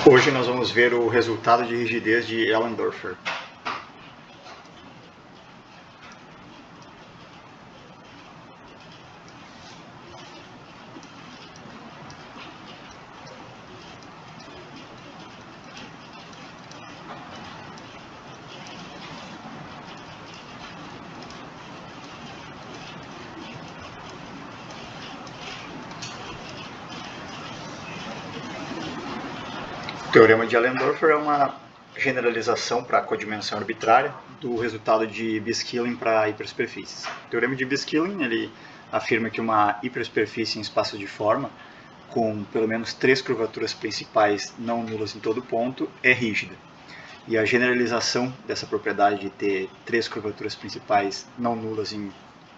Hoje nós vamos ver o resultado de rigidez de Allendorfer. O teorema de Allendorfer é uma generalização para a codimensão arbitrária do resultado de B-Skilling para hipersuperfícies. O teorema de B-Skilling ele afirma que uma hipersuperfície em espaço de forma com pelo menos 3 curvaturas principais não nulas em todo ponto é rígida. E a generalização dessa propriedade de ter 3 curvaturas principais não nulas em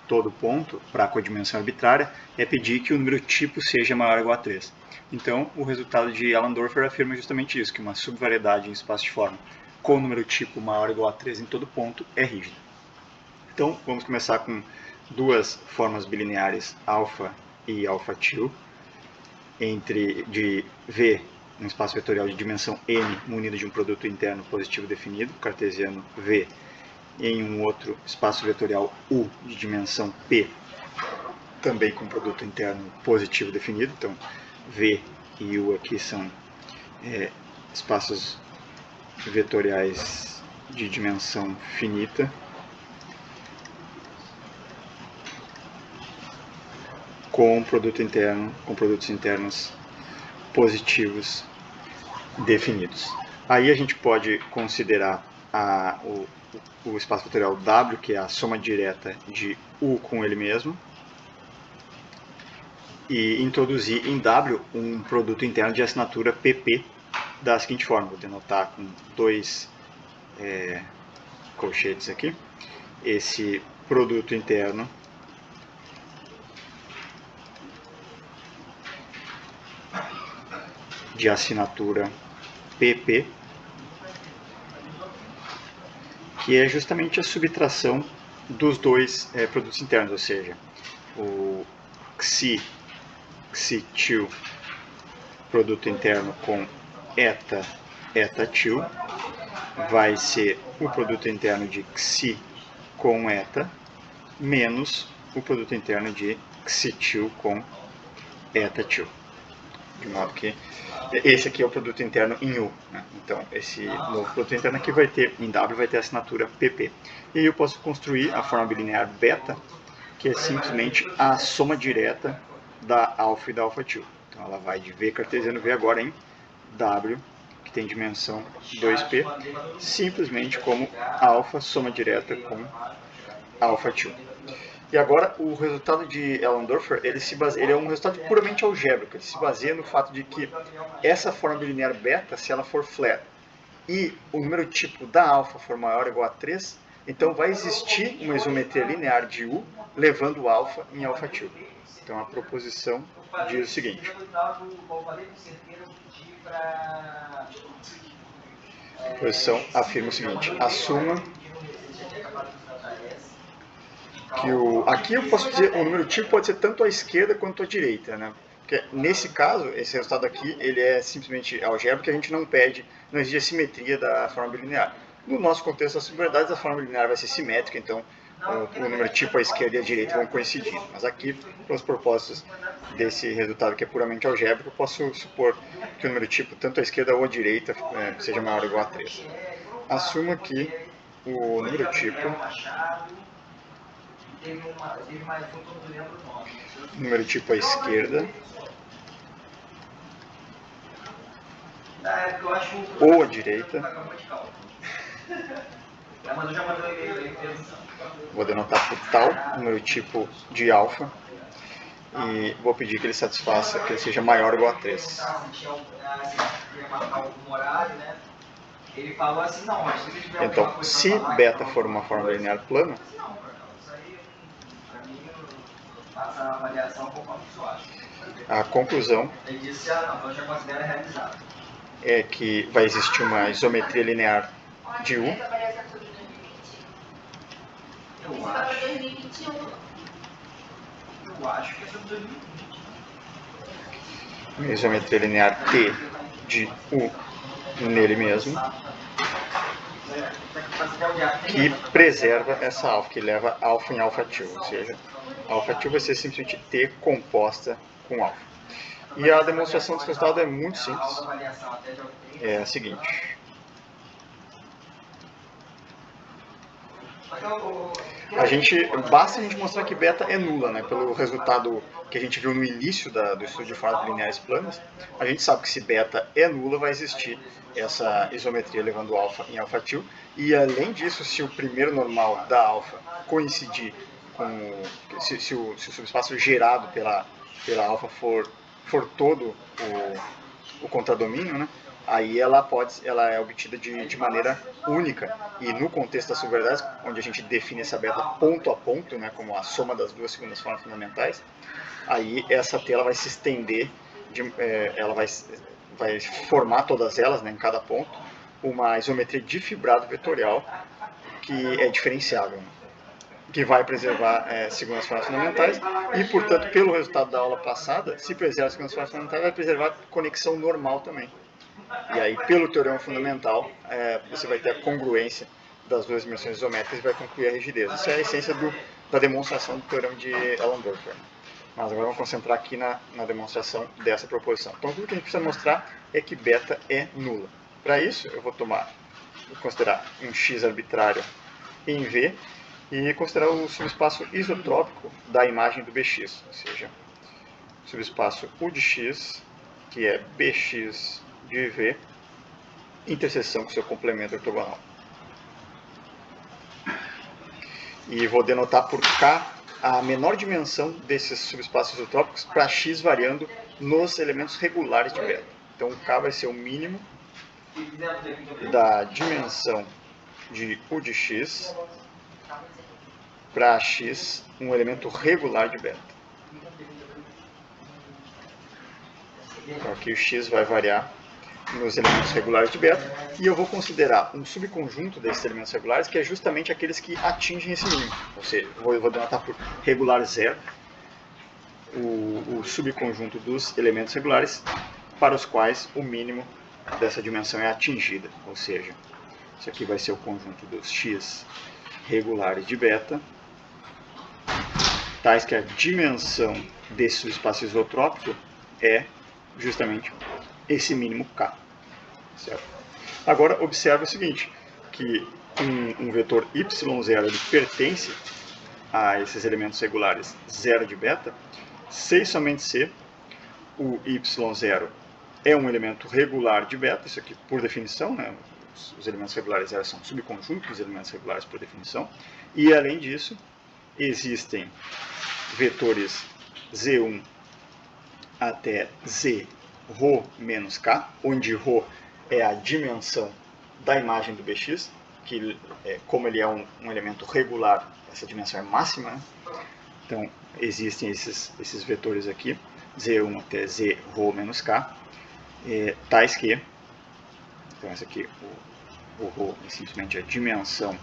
todo ponto para a codimensão arbitrária é pedir que o número tipo seja maior ou igual a 3. Então, o resultado de Allendorfer afirma justamente isso, que uma subvariedade em espaço de forma com o número tipo maior ou igual a 3 em todo ponto é rígida. Então, vamos começar com duas formas bilineares alfa e alfa-til, de V, um espaço vetorial de dimensão n munido de um produto interno positivo definido, cartesiano V, em um outro espaço vetorial U de dimensão P, também com produto interno positivo definido. Então, V e U aqui são espaços vetoriais de dimensão finita. Com produtos internos positivos definidos. Aí a gente pode considerar o espaço vetorial W, que é a soma direta de U com ele mesmo, e introduzir em W um produto interno de assinatura PP da seguinte forma. Vou denotar com dois colchetes aqui. Esse produto interno de assinatura PP, que é justamente a subtração dos dois produtos internos, ou seja, o xi-til, produto interno com eta-til, vai ser o produto interno de xi com eta, menos o produto interno de xi-til com eta-til. De modo que esse aqui é o produto interno em U, né? Então esse novo produto interno aqui vai ter, em W, vai ter a assinatura PP. E aí eu posso construir a forma bilinear beta, que é simplesmente a soma direta da alfa e da alfa-til. Então ela vai de V cartesiano V agora em W, que tem dimensão 2P, simplesmente como alfa soma direta com alfa-til. E agora, o resultado de Allendorfer, ele é um resultado puramente algébrico. Ele se baseia no fato de que essa forma bilinear beta, se ela for flat, e o número tipo da alfa for maior ou igual a 3, então vai existir uma isometria linear de U, levando o alfa em alfa-til. Então, a proposição diz o seguinte. A proposição afirma o seguinte. Assuma que aqui eu posso dizer, o número tipo pode ser tanto à esquerda quanto à direita, né? Porque nesse caso, esse resultado aqui, ele é simplesmente algébrico, a gente não pede, não existe a simetria da forma bilinear. No nosso contexto das singularidades, a forma bilinear vai ser simétrica, então o número tipo à esquerda e à direita vão coincidir. Mas aqui, para os propósitos desse resultado que é puramente algébrico, eu posso supor que o número tipo, tanto à esquerda ou à direita, seja maior ou igual a 3. Assuma que o número tipo número tipo à esquerda ou à direita, vou denotar por tal, número tipo de alfa, e vou pedir que ele satisfaça, que ele seja maior ou igual a 3. Então, se beta for uma forma linear plana, a conclusão é que vai existir uma isometria linear de U. Uma isometria linear T de U nele mesmo, que preserva essa alfa, que leva alfa em alfa-2, ou seja, alfa-2 vai ser simplesmente T composta com alfa. E a demonstração desse resultado é muito simples, é a seguinte. Basta a gente mostrar que beta é nula, né? Pelo resultado que a gente viu no início do estudo de formas lineares planas, a gente sabe que se beta é nula, vai existir essa isometria levando alfa em alfa-2, e além disso, se o primeiro normal da alfa coincidir com... se o subespaço gerado pela alfa for todo o contradomínio, né? Aí ela é obtida de maneira única, e no contexto das subverdades, onde a gente define essa beta ponto a ponto, né, como a soma das duas segundas formas fundamentais, aí essa T ela vai se estender, ela vai formar todas elas, né, em cada ponto, uma isometria de fibrado vetorial que é diferenciável, né, que vai preservar segundas formas fundamentais, e, portanto, pelo resultado da aula passada, se preserva as segundas formas fundamentais, vai preservar conexão normal também. E aí, pelo teorema fundamental, você vai ter a congruência das duas dimensões isométricas e vai concluir a rigidez. Isso é a essência da demonstração do teorema de Allen-Burkhardt. Mas agora vamos concentrar aqui na demonstração dessa proposição. Então, tudo que a gente precisa mostrar é que beta é nula. Para isso, eu vou considerar um x arbitrário em V e considerar o subespaço isotrópico da imagem do Bx, ou seja, o subespaço U de x, que é Bx de V, interseção com seu complemento ortogonal. E vou denotar por K a menor dimensão desses subespaços isotrópicos para x variando nos elementos regulares de beta. Então K vai ser o mínimo da dimensão de U de x para x, um elemento regular de beta. Então aqui o x vai variar nos elementos regulares de beta, e eu vou considerar um subconjunto desses elementos regulares, que é justamente aqueles que atingem esse mínimo. Ou seja, vou denotar por regular zero o subconjunto dos elementos regulares para os quais o mínimo dessa dimensão é atingida. Ou seja, isso aqui vai ser o conjunto dos x regulares de beta, tais que a dimensão desse subespaço isotrópico é justamente esse mínimo K. Certo? Agora, observe o seguinte, que um vetor y0 ele pertence a esses elementos regulares 0 de beta, se e somente se o y0 é um elemento regular de beta, isso aqui por definição, né? Os elementos regulares 0 são subconjuntos dos elementos regulares por definição, e além disso, existem vetores z1 até z ρ menos k, onde ρ é a dimensão da imagem do Bx, que como ele é um elemento regular, essa dimensão é máxima, né? Então existem esses vetores aqui, z1 até z ρ menos k, tais que, então esse aqui, o ρ é simplesmente a dimensão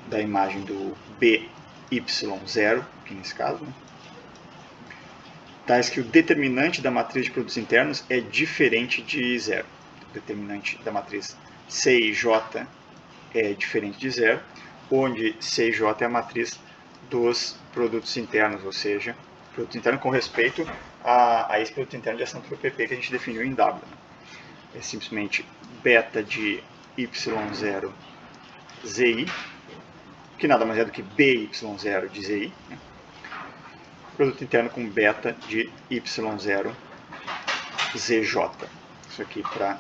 da imagem do BY0, aqui nesse caso, né? Tais que o determinante da matriz de produtos internos é diferente de zero. O determinante da matriz CIJ é diferente de zero, onde CIJ é a matriz dos produtos internos, ou seja, produto interno com respeito a esse produto interno de ação por PP que a gente definiu em W. É simplesmente beta de Y0 ZI, que nada mais é do que BY0 de ZI, né? Produto interno com beta de Y0 ZJ. Isso aqui para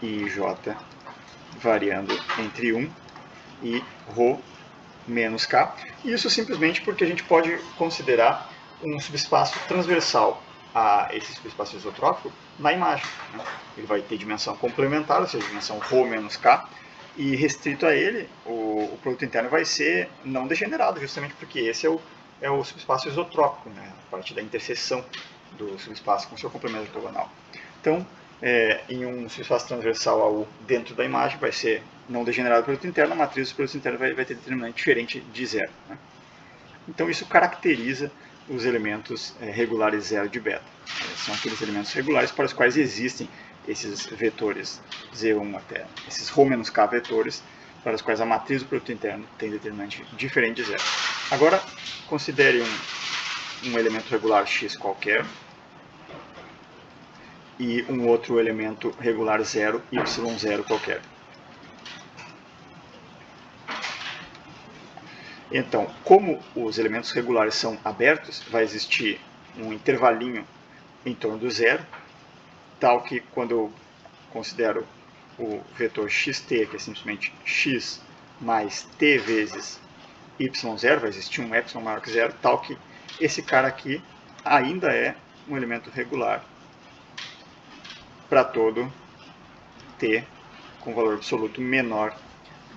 IJ variando entre 1 e ρ menos K. Isso simplesmente porque a gente pode considerar um subespaço transversal a esse subespaço isotrópico na imagem, né? Ele vai ter dimensão complementar, ou seja, dimensão ρ menos K, e restrito a ele, o produto interno vai ser não degenerado, justamente porque esse é o subespaço isotrópico, né? A partir da interseção do subespaço com seu complemento ortogonal. Então, em um subespaço transversal a U dentro da imagem, vai ser não degenerado o produto interno, a matriz dos produtos internos vai ter determinante diferente de zero, né? Então, isso caracteriza os elementos regulares zero de beta. São aqueles elementos regulares para os quais existem esses vetores Z1 até esses Rho menos K vetores, para os quais a matriz do produto interno tem determinante diferente de zero. Agora, considere um elemento regular x qualquer e um outro elemento regular zero, y0 qualquer. Então, como os elementos regulares são abertos, vai existir um intervalinho em torno do zero, tal que quando eu considero o vetor xt, que é simplesmente x mais t vezes y0, vai existir um epsilon maior que zero, tal que esse cara aqui ainda é um elemento regular para todo t com valor absoluto menor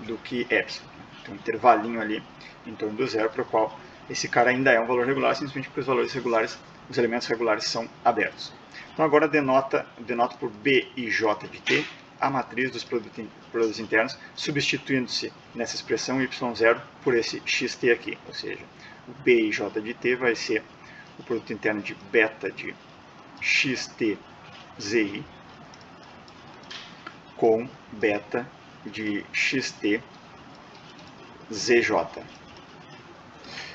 do que epsilon. Tem um intervalinho ali em torno do zero, para o qual esse cara ainda é um valor regular, simplesmente porque os valores regulares, os elementos regulares são abertos. Então agora denota por b e j de t a matriz dos produtos internos, substituindo-se nessa expressão y0 por esse xt aqui, ou seja, o b e j de t vai ser o produto interno de beta de xt zi com beta de xt zj.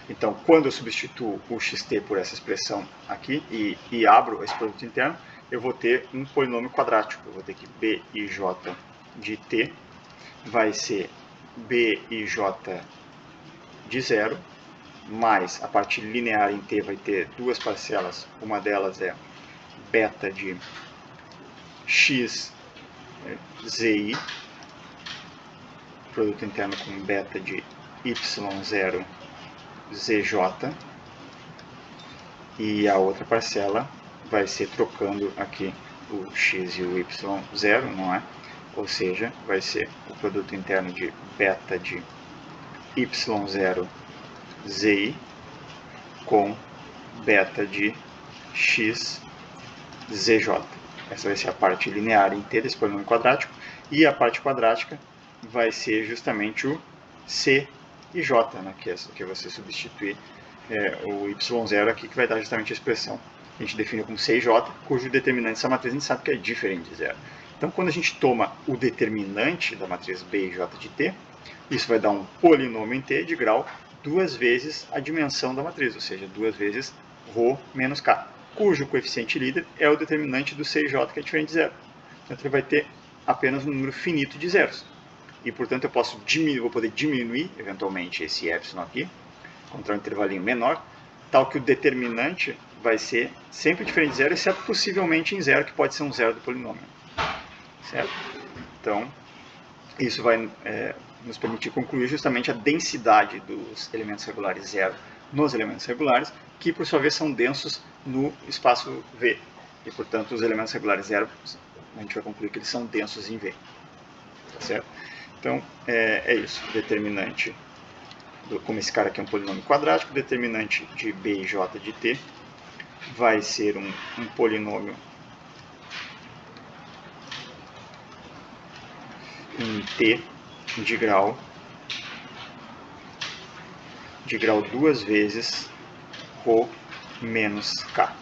Então, quando eu substituo o xt por essa expressão aqui e abro esse produto interno, eu vou ter um polinômio quadrático. Eu vou ter que b e j de t vai ser b e j de zero, mais a parte linear em t vai ter duas parcelas. Uma delas é beta de x zi, produto interno com beta de y0 zj, e a outra parcela vai ser trocando aqui o x e o y0, não é? Ou seja, vai ser o produto interno de beta de y0 zi com beta de x zj. Essa vai ser a parte linear em t desse polinômio quadrático, e a parte quadrática vai ser justamente o c e j, né, que você substituir o y0 aqui, que vai dar justamente a expressão que a gente define como c e j, cujo determinante dessa matriz a gente sabe que é diferente de zero. Então, quando a gente toma o determinante da matriz b e j de t, isso vai dar um polinômio em t de grau duas vezes a dimensão da matriz, ou seja, duas vezes Rho menos K, cujo coeficiente líder é o determinante do c e j, que é diferente de zero. Então, ele vai ter apenas um número finito de zeros. E, portanto, eu vou poder diminuir, eventualmente, esse epsilon aqui, encontrar um intervalinho menor, tal que o determinante vai ser sempre diferente de zero, exceto possivelmente em zero, que pode ser um zero do polinômio. Certo? Então, isso vai nos permitir concluir justamente a densidade dos elementos regulares zero nos elementos regulares, que, por sua vez, são densos no espaço V. E, portanto, os elementos regulares zero, a gente vai concluir que eles são densos em V. Tá certo? Então, é isso. Determinante, como esse cara aqui é um polinômio quadrático, determinante de b e j de t vai ser um polinômio em t de grau duas vezes Rho menos K.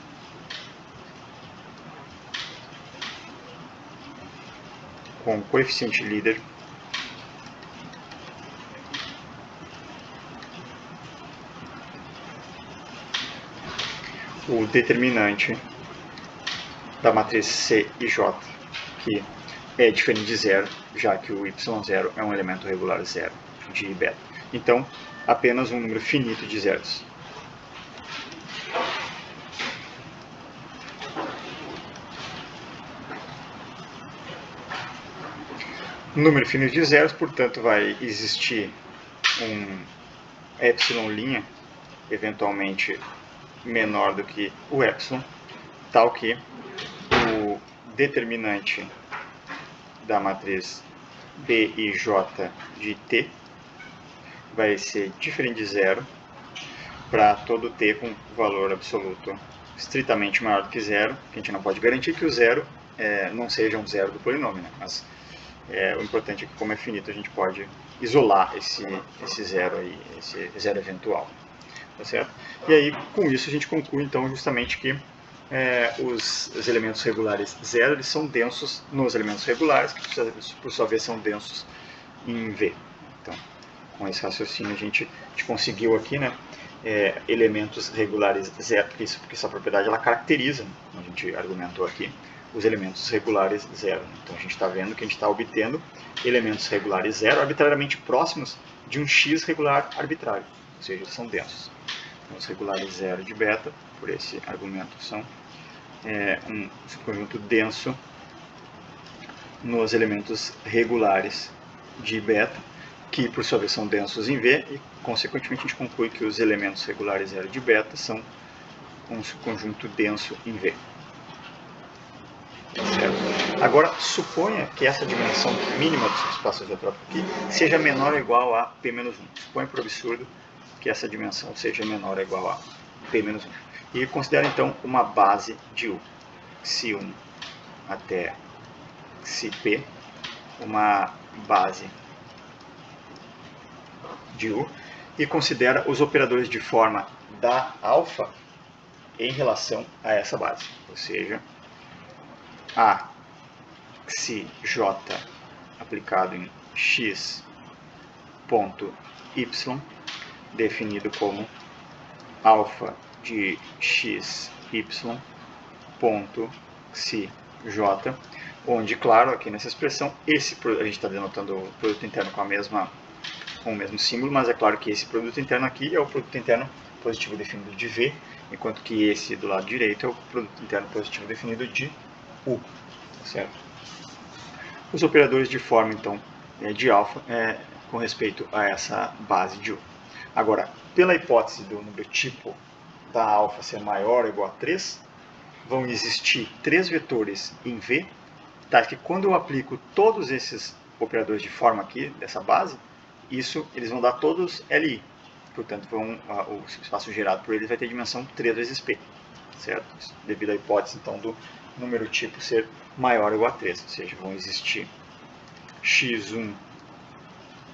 Com coeficiente líder o determinante da matriz C e J, que é diferente de zero, já que o y0 é um elemento regular zero de beta. Então, apenas um número finito de zeros. Número finito de zeros, portanto, vai existir um epsilon', eventualmente menor do que o epsilon, tal que o determinante da matriz B e J de t vai ser diferente de zero para todo t com valor absoluto estritamente maior do que zero. A gente não pode garantir que o zero não seja um zero do polinômio, né? Mas o importante é que, como é finito, a gente pode isolar esse zero aí, esse zero eventual. Tá certo? E aí, com isso, a gente conclui então justamente que os elementos regulares 0 eles são densos nos elementos regulares, que por sua vez são densos em V. Então, com esse raciocínio a gente conseguiu aqui, né, elementos regulares 0, porque essa propriedade ela caracteriza, como a gente argumentou aqui, os elementos regulares 0. Então a gente está vendo que a gente está obtendo elementos regulares 0 arbitrariamente próximos de um x regular arbitrário, ou seja, eles são densos. Então, os regulares 0 de beta, por esse argumento, são um subconjunto denso nos elementos regulares de beta, que por sua vez são densos em V, e consequentemente a gente conclui que os elementos regulares 0 de beta são um subconjunto denso em V. Certo? Agora, suponha que essa dimensão mínima do subespaço isotrópico aqui seja menor ou igual a P-1. Suponha por absurdo que essa dimensão seja menor ou igual a P-1. E considera então uma base de U, Xi1 até Xp, uma base de U, e considera os operadores de forma da alfa em relação a essa base, ou seja, a Xj aplicado em x ponto y, definido como alfa de xy ponto xj, onde, claro, aqui nessa expressão, a gente está denotando o produto interno com o mesmo símbolo, mas é claro que esse produto interno aqui é o produto interno positivo definido de V, enquanto que esse do lado direito é o produto interno positivo definido de U, certo? Os operadores de forma, então, de alfa com respeito a essa base de U. Agora, pela hipótese do número tipo da alfa ser maior ou igual a 3, vão existir 3 vetores em V, tais que quando eu aplico todos esses operadores de forma aqui, dessa base, eles vão dar todos Li. Portanto, o espaço gerado por eles vai ter dimensão 3 vezes P, certo? Devido à hipótese, então, do número tipo ser maior ou igual a 3, ou seja, vão existir x1,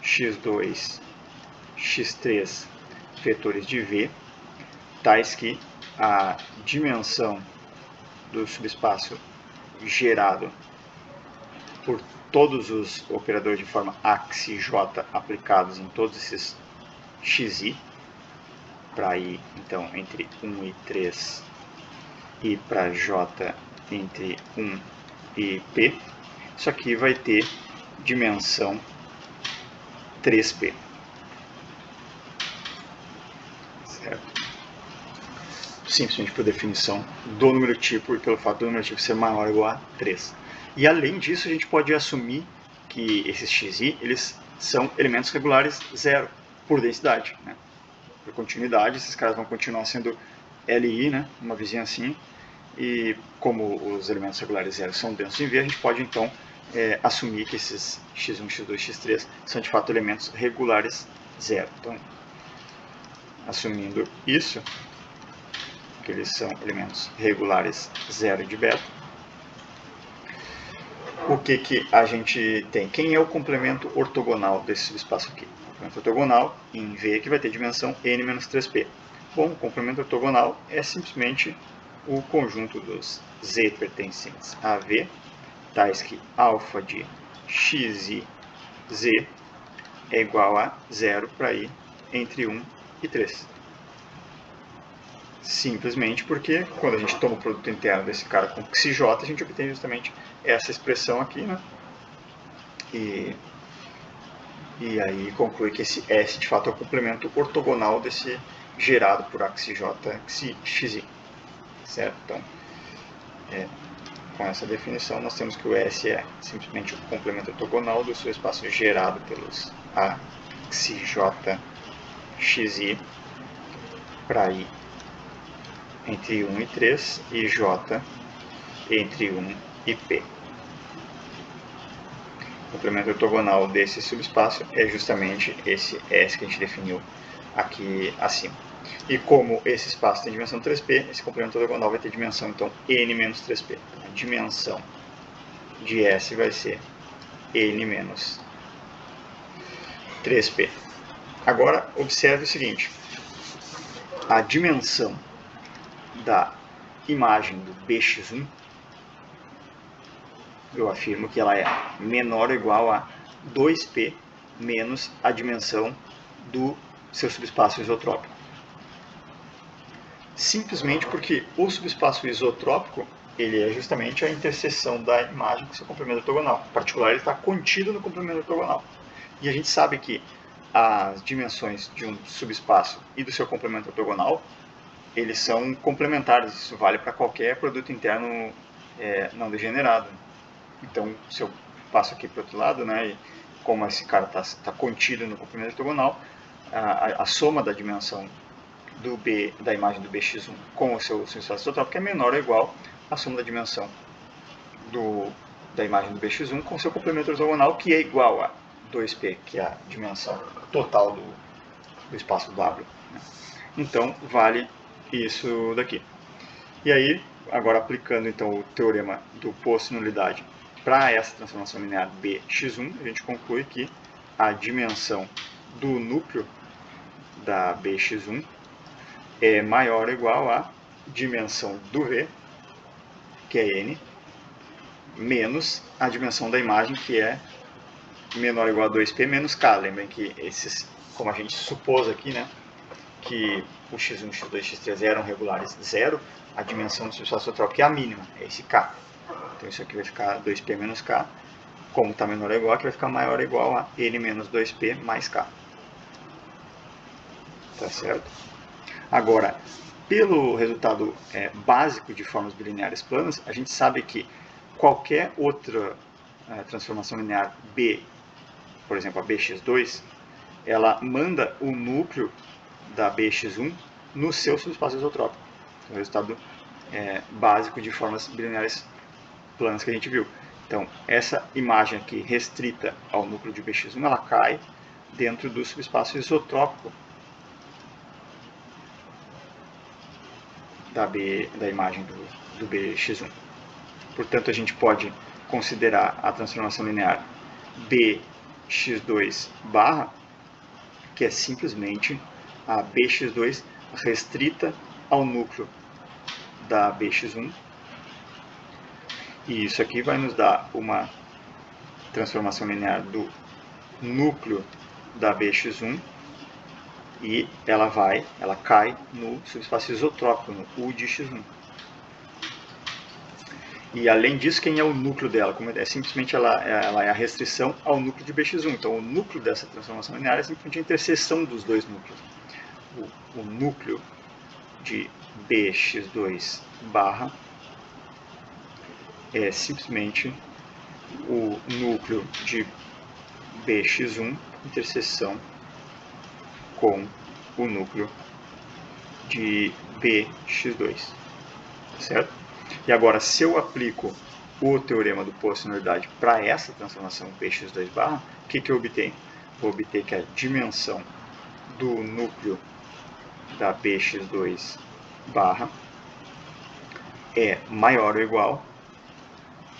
x2, x3 vetores de V, tais que a dimensão do subespaço gerado por todos os operadores de forma AXJ aplicados em todos esses xi, para I, então, entre 1 e 3, e para J entre 1 e P, isso aqui vai ter dimensão 3P. Certo? Simplesmente por definição do número tipo e pelo fato do número tipo ser maior ou igual a 3. E além disso, a gente pode assumir que esses xi eles são elementos regulares 0 por densidade, né? Por continuidade, esses caras vão continuar sendo Li, né? Uma vizinhancinha. E como os elementos regulares 0 são densos em V, a gente pode então assumir que esses x1, x2, x3 são de fato elementos regulares 0. Então, assumindo isso, que eles são elementos regulares 0 de beta, o que a gente tem? Quem é o complemento ortogonal desse subespaço aqui? O complemento ortogonal em V que vai ter dimensão n-3p. Bom, o complemento ortogonal é simplesmente o conjunto dos z pertencentes a V, tais que alfa de xi z é igual a 0 para I entre 1 e 3. Simplesmente porque quando a gente toma o produto interno desse cara com xj, a gente obtém justamente essa expressão aqui, né? E aí conclui que esse S de fato é o complemento ortogonal desse gerado por AXJ xi, certo? Então, com essa definição, nós temos que o S é simplesmente o complemento ortogonal do seu espaço gerado pelos AXJ xi para I entre 1 e 3 e J entre 1 e P. O complemento ortogonal desse subespaço é justamente esse S que a gente definiu aqui acima. E como esse espaço tem dimensão 3P, esse complemento ortogonal vai ter dimensão, então, n-3P. A dimensão de S vai ser n-3P. Agora, observe o seguinte. A dimensão da imagem do BX1, eu afirmo que ela é menor ou igual a 2P menos a dimensão do seu subespaço isotrópico. Simplesmente porque o subespaço isotrópico ele é justamente a interseção da imagem com o seu complemento ortogonal. Em particular, ele está contido no complemento ortogonal. E a gente sabe que as dimensões de um subespaço e do seu complemento ortogonal, eles são complementares. Isso vale para qualquer produto interno não degenerado. Então, se eu passo aqui para o outro lado, né, e como esse cara está contido no complemento ortogonal, a soma da dimensão da imagem do BX1 com o seu subespaço isotrópico é menor ou igual à soma da dimensão da imagem do BX1 com o seu complemento ortogonal, que é igual a 2P, que é a dimensão total do espaço W. Né? Então, vale isso daqui. E aí, agora aplicando então o teorema do posto nulidade para essa transformação linear BX1, a gente conclui que a dimensão do núcleo da BX1 é maior ou igual à dimensão do V, que é N, menos a dimensão da imagem, que é menor ou igual a 2P menos K. Lembrem que esses, como a gente supôs aqui, né, que o x1, x2, x3 eram regulares zero, a dimensão do subespaço isotrópico é a mínima, é esse K. Então isso aqui vai ficar 2P menos K. Como está menor ou igual, aqui vai ficar maior ou igual a N menos 2P mais K. Tá certo? Agora, pelo resultado básico de formas bilineares planas, a gente sabe que qualquer outra transformação linear B, por exemplo, a BX2, ela manda o núcleo da BX1 no seu subespaço isotrópico. Então, o resultado básico de formas bilineares planas que a gente viu. Então, essa imagem aqui restrita ao núcleo de BX1, ela cai dentro do subespaço isotrópico da imagem do BX1. Portanto, a gente pode considerar a transformação linear BX2 barra, que é simplesmente a BX2 restrita ao núcleo da BX1. E isso aqui vai nos dar uma transformação linear do núcleo da BX1 e ela cai no subespaço isotrópico, no U de x1. E além disso, quem é o núcleo dela? Simplesmente ela é a restrição ao núcleo de BX1. Então o núcleo dessa transformação linear é simplesmente a interseção dos dois núcleos. O núcleo de BX2 barra é simplesmente o núcleo de BX1 interseção com o núcleo de BX2, certo? E agora, se eu aplico o teorema do posto de nulidade para essa transformação BX2 barra, o que eu obtenho? Vou obter que a dimensão do núcleo da BX2 barra é maior ou igual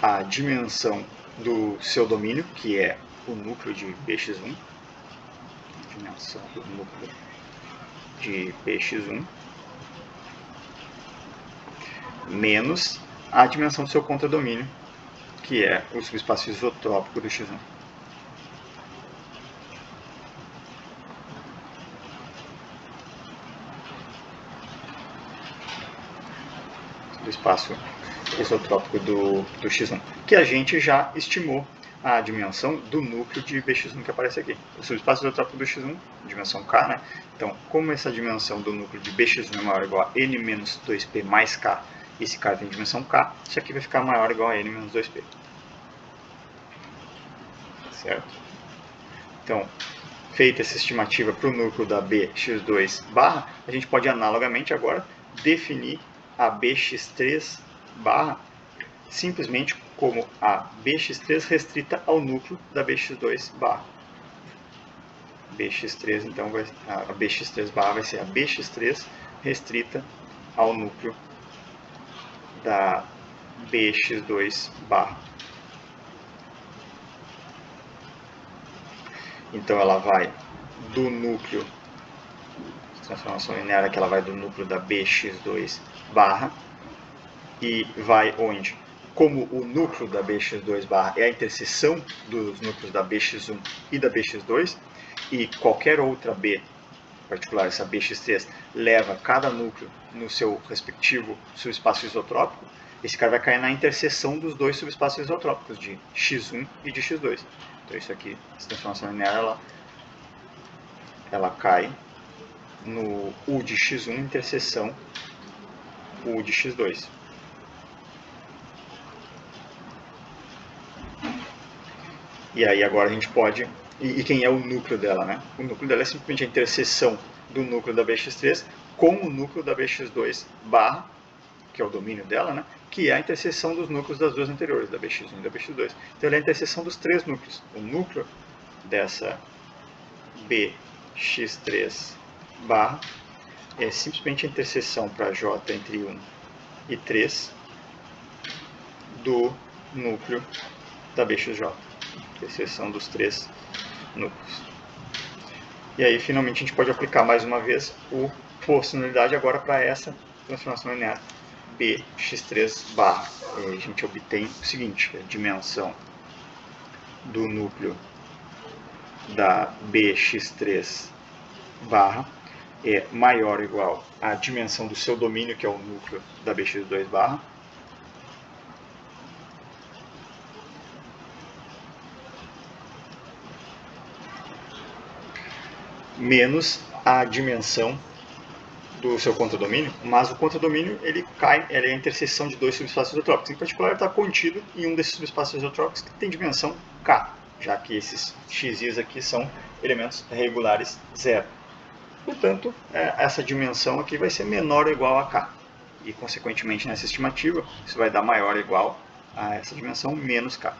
à dimensão do seu domínio, que é o núcleo de BX1, dimensão do núcleo de BX1, menos a dimensão do seu contradomínio, que é o subespaço isotrópico do x1. Subespaço isotrópico do x1, que a gente já estimou a dimensão do núcleo de BX1 que aparece aqui. O subespaço isotrópico do x1, dimensão K, né? Então, como essa dimensão do núcleo de BX1 é maior ou igual a N menos 2P mais K, esse cara tem dimensão K, isso aqui vai ficar maior ou igual a N menos 2P. Certo? Então, feita essa estimativa para o núcleo da BX2 barra, a gente pode analogamente agora definir a BX3 barra simplesmente como a BX3 restrita ao núcleo da BX2 barra. BX3, então, a BX3 barra vai ser a BX3 restrita ao núcleo da BX2 barra. Então ela vai do núcleo, transformação linear aqui, ela vai do núcleo da BX2 barra e vai onde? Como o núcleo da bx2 barra é a interseção dos núcleos da bx1 e da bx2, e qualquer outra b, em particular essa bx3, leva cada núcleo no seu respectivo subespaço isotrópico, esse cara vai cair na interseção dos dois subespaços isotrópicos, de x1 e de x2. Então isso aqui, essa transformação linear, ela cai no U de x1 interseção U de x2. E aí agora a gente pode... E quem é o núcleo dela, né? O núcleo dela é simplesmente a interseção do núcleo da bx3 com o núcleo da bx2 barra, que é o domínio dela, né? Que é a interseção dos núcleos das duas anteriores, da bx1 e da bx2. Então ela é a interseção dos três núcleos. O núcleo dessa bx3 barra é simplesmente a interseção para j entre 1 e 3 do núcleo da bxj. Interseção dos três núcleos. E aí, finalmente, a gente pode aplicar mais uma vez o posto nulidade agora para essa transformação linear bx3 barra. E aí a gente obtém o seguinte, a dimensão do núcleo da bx3 barra é maior ou igual à dimensão do seu domínio, que é o núcleo da bx2 barra, menos a dimensão do seu contradomínio, mas o contradomínio ele é a interseção de dois subespaços isotrópicos. Em particular, ele está contido em um desses subespaços isotrópicos que tem dimensão k, já que esses x's aqui são elementos regulares zero. Portanto, essa dimensão aqui vai ser menor ou igual a k. E, consequentemente, nessa estimativa, isso vai dar maior ou igual a essa dimensão menos k.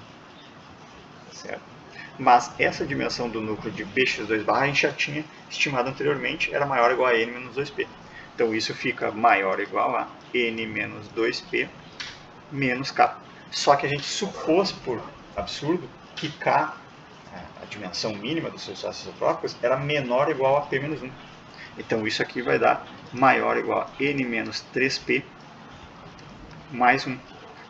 Certo? Mas essa dimensão do núcleo de bx2 barra a gente já tinha estimado anteriormente, era maior ou igual a n menos 2p. Então isso fica maior ou igual a n menos 2p menos k. Só que a gente supôs, por absurdo, que k, a dimensão mínima dos seus subespaços isotrópicos, era menor ou igual a p menos 1. Então isso aqui vai dar maior ou igual a n menos 3p mais 1.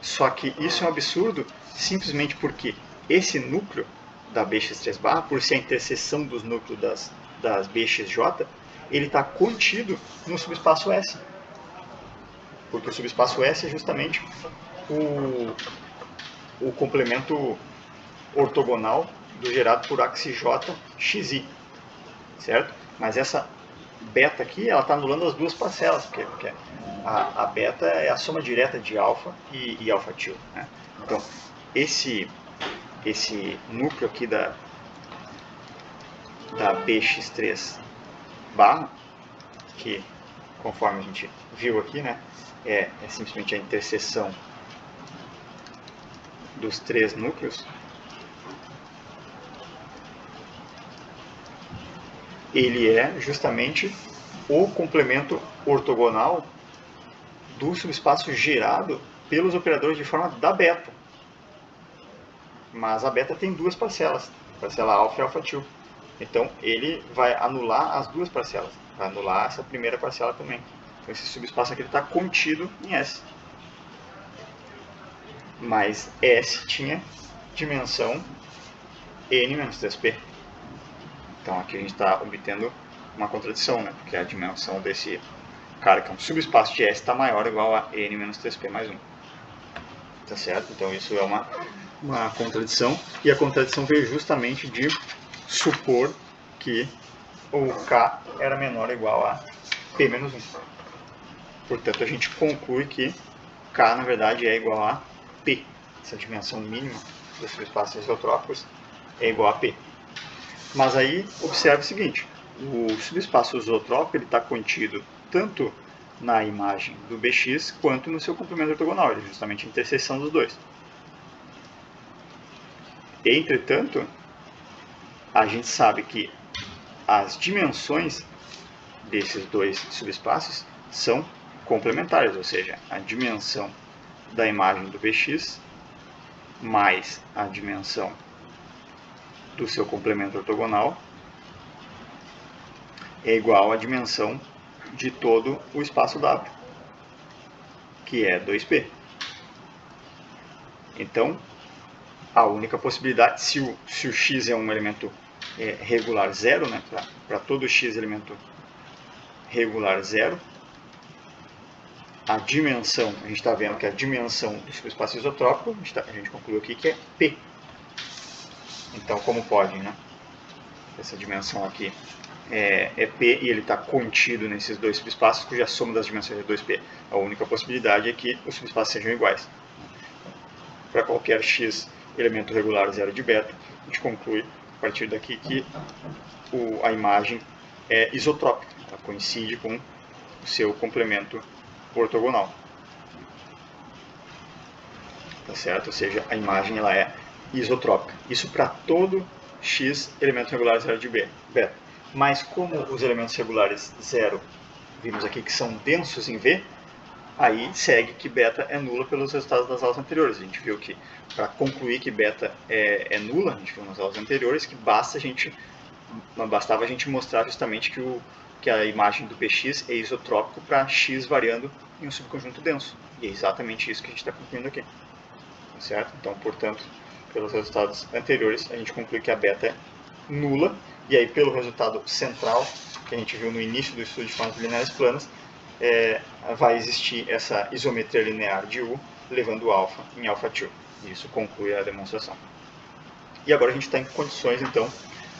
Só que isso é um absurdo simplesmente porque esse núcleo da bx3 barra, por ser a interseção dos núcleos das bxj, ele está contido no subespaço S. Porque o subespaço S é justamente o complemento ortogonal do gerado por axis J xi. Certo? Mas essa beta aqui, ela está anulando as duas parcelas, porque a beta é a soma direta de alfa e alfa til. Né? Então, esse núcleo aqui da bx3 barra, que conforme a gente viu aqui, né, é simplesmente a interseção dos três núcleos, ele é justamente o complemento ortogonal do subespaço gerado pelos operadores de forma da beta. Mas a beta tem duas parcelas, parcela alfa e alfa til. Então ele vai anular as duas parcelas, vai anular essa primeira parcela também. Então esse subespaço aqui está contido em S. Mas S tinha dimensão n menos 3p. Então aqui a gente está obtendo uma contradição, né? Porque a dimensão desse cara, que é um subespaço de S, está maior ou igual a n menos 3p mais 1. Tá certo? Então isso é uma contradição, e a contradição veio justamente de supor que o k era menor ou igual a p menos 1. Portanto, a gente conclui que k, na verdade, é igual a p. Essa dimensão mínima dos subespaços isotrópicos é igual a p. Mas aí, observe o seguinte, o subespaço isotrópico está contido tanto na imagem do bx quanto no seu complemento ortogonal, ele é justamente a interseção dos dois. Entretanto, a gente sabe que as dimensões desses dois subespaços são complementares, ou seja, a dimensão da imagem do bx mais a dimensão do seu complemento ortogonal é igual à dimensão de todo o espaço W, que é 2p. Então, a única possibilidade, se o x é um elemento regular zero, né, para todo x elemento regular zero, a dimensão, a gente está vendo que a dimensão do subespaço isotrópico, a gente concluiu aqui que é P. Então, como pode, né? Essa dimensão aqui é P e ele está contido nesses dois subespaços, cuja soma das dimensões é 2P. A única possibilidade é que os subespaços sejam iguais. Para qualquer x elemento regular zero de beta, a gente conclui a partir daqui que a imagem é isotrópica, ela coincide com o seu complemento ortogonal. Tá certo? Ou seja, a imagem ela é isotrópica. Isso para todo x elemento regular zero de beta. Mas como os elementos regulares zero, vimos aqui que são densos em V, aí segue que beta é nula pelos resultados das aulas anteriores. A gente viu que para concluir que beta é nula, a gente viu nas aulas anteriores, que bastava a gente mostrar justamente que a imagem do Px é isotrópico para x variando em um subconjunto denso. E é exatamente isso que a gente está concluindo aqui. Certo? Então, portanto, pelos resultados anteriores, a gente conclui que a beta é nula. E aí, pelo resultado central, que a gente viu no início do estudo de formas bilineares planas, vai existir essa isometria linear de U, levando o alfa em alpha 2. E isso conclui a demonstração. E agora a gente está em condições, então,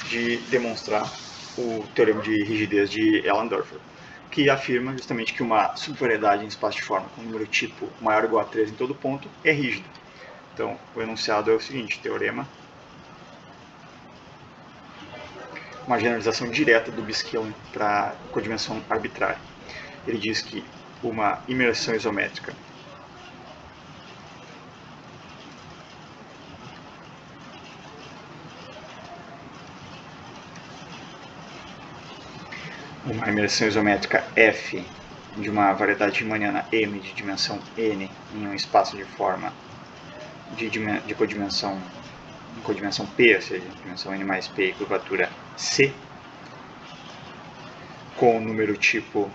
de demonstrar o teorema de rigidez de Allendorfer, que afirma justamente que uma subvariedade em espaço de forma com número tipo maior ou igual a 3 em todo ponto é rígida. Então, o enunciado é o seguinte, teorema, uma generalização direta do B-scaling para codimensão arbitrária. Ele diz que uma imersão isométrica F de uma variedade riemanniana M de dimensão N em um espaço de forma de codimensão P, ou seja, dimensão N mais P e curvatura C, com o número tipo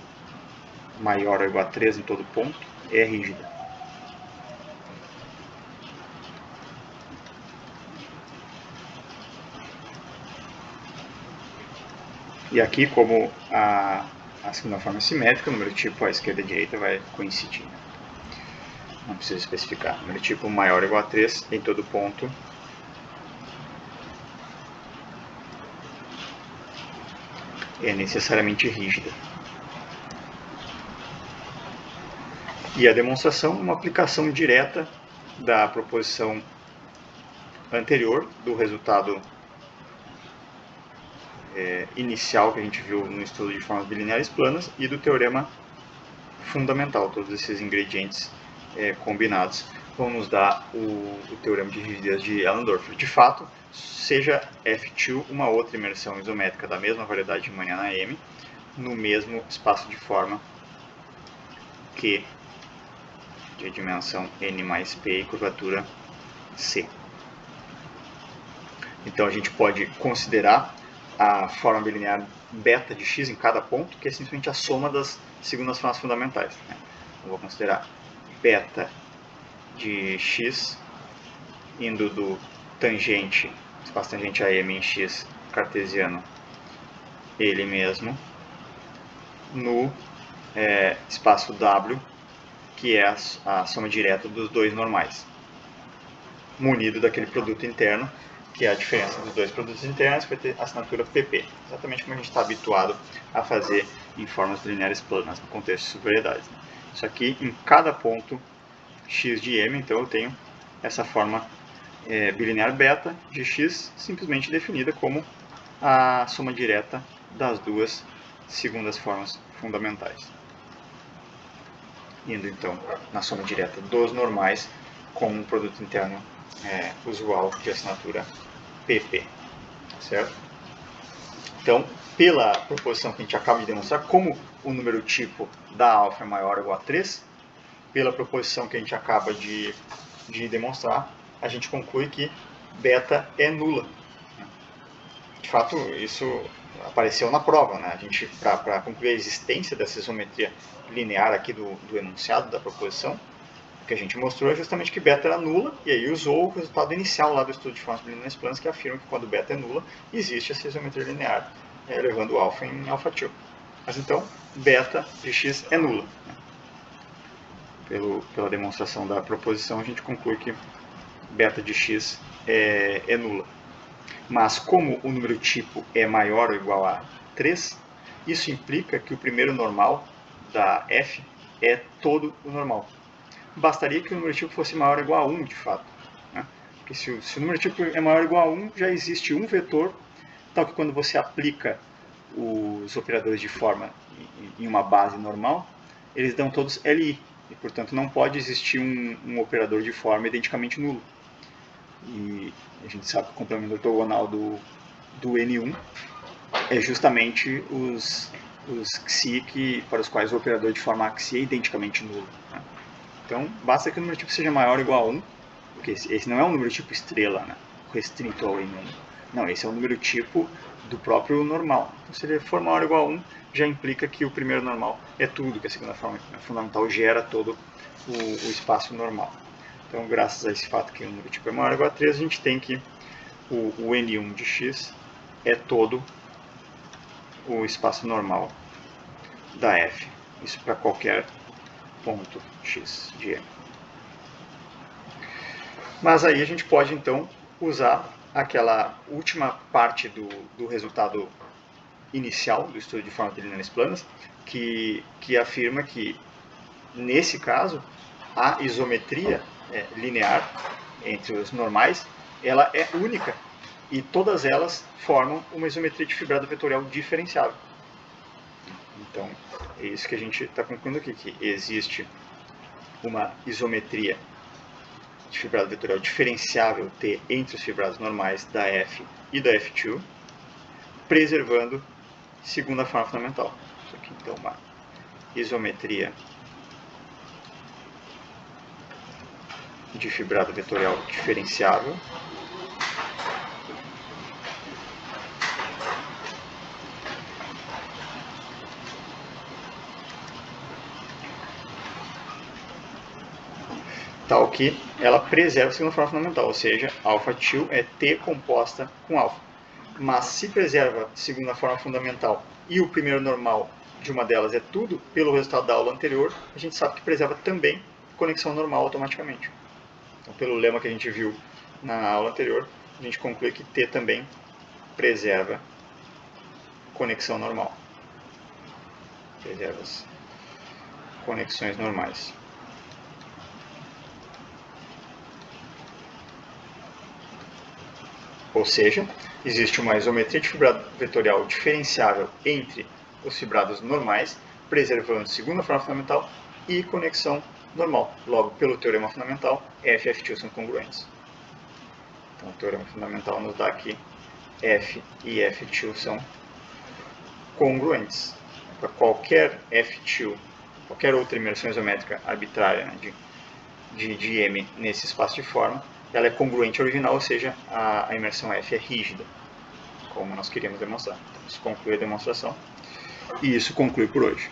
maior ou igual a 3 em todo ponto, é rígida. E aqui, como a segunda forma é simétrica, o número tipo à esquerda e à direita vai coincidir. Não precisa especificar. O número tipo maior ou igual a 3 em todo ponto é necessariamente rígida. E a demonstração é uma aplicação direta da proposição anterior, do resultado inicial que a gente viu no estudo de formas bilineares planas, e do teorema fundamental. Todos esses ingredientes combinados vão nos dar o teorema de rigidez de Allendorfer. De fato, seja F2 uma outra imersão isométrica da mesma variedade riemanniana M, no mesmo espaço de forma Q de dimensão N mais P e curvatura C. Então a gente pode considerar a forma bilinear beta de x em cada ponto, que é simplesmente a soma das segundas formas fundamentais. Eu vou considerar beta de x indo do tangente, espaço tangente a M em x cartesiano, ele mesmo, no espaço W, que é a soma direta dos dois normais, munido daquele produto interno, que é a diferença dos dois produtos internos, vai ter assinatura PP, exatamente como a gente está habituado a fazer em formas lineares planas, no contexto de subvariedades. Isso aqui, em cada ponto x de M, então eu tenho essa forma bilinear beta de x, simplesmente definida como a soma direta das duas segundas formas fundamentais. Indo então na soma direta dos normais com um produto interno usual de assinatura PP, certo? Então, pela proposição que a gente acaba de demonstrar, como o número tipo da alfa é maior ou igual a 3, pela proposição que a gente acaba de demonstrar, a gente conclui que beta é nula. De fato, isso apareceu na prova, né? A gente, para concluir a existência dessa isometria linear aqui do enunciado da proposição, que a gente mostrou é justamente que beta era nula, e aí usou o resultado inicial lá do estudo de formas bilineares planas, que afirma que quando beta é nula, existe essa isometria linear, levando alfa em alpha 2. Mas então, beta de x é nula. Pela demonstração da proposição, a gente conclui que beta de x é nula. Mas como o número tipo é maior ou igual a 3, isso implica que o primeiro normal da f é todo o normal. Bastaria que o número tipo fosse maior ou igual a 1, de fato. Né? Porque se o número tipo é maior ou igual a 1, já existe um vetor, tal que quando você aplica os operadores de forma em uma base normal, eles dão todos LI, e portanto não pode existir um operador de forma identicamente nulo. E a gente sabe que o complemento ortogonal do N1 é justamente os xi para os quais o operador de forma xi é identicamente nulo. Né? Então, basta que o número tipo seja maior ou igual a 1, porque esse não é um número tipo estrela, né? Restrito ao N1. Não, esse é um número tipo do próprio normal. Então, se ele for maior ou igual a 1, já implica que o primeiro normal é tudo, que a segunda forma fundamental gera todo o espaço normal. Então, graças a esse fato que o número tipo é maior ou igual a 3, a gente tem que o N1 de x é todo o espaço normal da f. Isso para qualquer ponto x de M. Mas aí a gente pode, então, usar aquela última parte do resultado inicial do estudo de formas bilineares planas, que afirma que, nesse caso, a isometria linear entre os normais, ela é única e todas elas formam uma isometria de fibrado vetorial diferenciável. Então, é isso que a gente está concluindo aqui, que existe uma isometria de fibrado vetorial diferenciável T entre os fibrados normais da F e da F2, preservando segunda forma fundamental. Isso aqui, então, uma isometria de fibrado vetorial diferenciável tal que ela preserva a segunda forma fundamental, ou seja, alpha 2 é T composta com alfa. Mas se preserva a segunda forma fundamental e o primeiro normal de uma delas é tudo, pelo resultado da aula anterior, a gente sabe que preserva também conexão normal automaticamente. Então, pelo lema que a gente viu na aula anterior, a gente conclui que T também preserva conexão normal. Preserva as conexões normais. Ou seja, existe uma isometria de fibrado vetorial diferenciável entre os fibrados normais, preservando segunda forma fundamental e conexão normal. Logo, pelo teorema fundamental, F e F2 são congruentes. Então, o teorema fundamental nos dá que F e F2 são congruentes. Para qualquer F2, qualquer outra imersão isométrica arbitrária, né, de M nesse espaço de forma, ela é congruente ao original, ou seja, a imersão F é rígida, como nós queríamos demonstrar. Então, isso conclui a demonstração. E isso conclui por hoje.